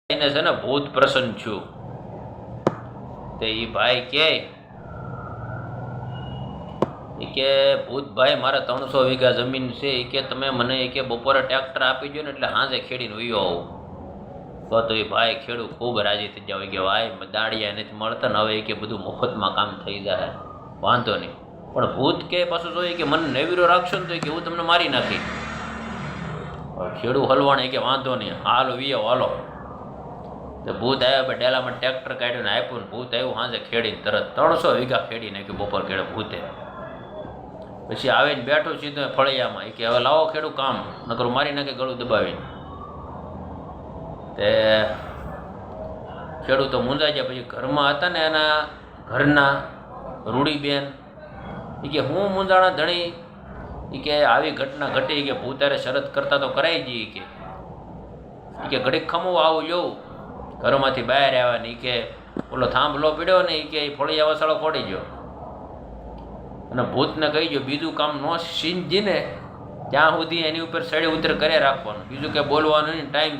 એને છે ને ભૂત પ્રસન્ન છું તે ઈ ભાઈ કે ભૂતભાઈ મારે 300 વીઘા જમીન છે એ કે તમે મને કે બપોરે ટ્રેક્ટર આપી દો ને એટલે હાંજે ખેડીને વયો આવું તો એ ભાઈ ખેડૂત ખૂબ રાજી થઈ જાવ કે ભાઈ દાડિયા નથી મળતા ને હવે કે બધું મફતમાં કામ થઈ જાય વાંધો નહીં પણ ભૂત કે પાછું જોઈએ કે મને નેવીરો રાખશો ને તો કે હું તમને મારી નાખી ખેડૂત હલવાણે કે વાંધો નહીં હાલો વિયો હાલો તો ભૂત આવ્યા ડેલામાં ટ્રેક્ટર કાઢીને આપ્યું ને ભૂત આવ્યું હાંજે ખેડીને તરત 300 વીઘા ખેડી નાખ્યું બપોર ખેડે ભૂતે પછી આવીને બેઠું સીધું ફળિયામાં કે હવે લાવો ખેડૂત કામ નકર મારી નાખે ગળું દબાવીને તે ખેડૂતો મૂંઝાઈ ગયા પછી ઘરમાં હતા ને એના ઘરના રૂડીબેન એ કે હું મૂંઝાણા ધણી એ કે આવી ઘટના ઘટી કે ભૂતારે શરત કરતા તો કરાઈ જઈએ કે ઘડીક ખમવું આવું લેવું ઘરમાંથી બહાર આવ્યા ને કે ઓલો થાંભલો પીડ્યો ને એ કે ફળિયા વસાળો ખોડી ગયો અને ભૂતને કહી ગયો બીજું કામ ન સીંજીને ત્યાં સુધી એની ઉપર સડે ઉતર કરે રાખવાનું બીજું કે બોલવાનું નહીં ટાઈમ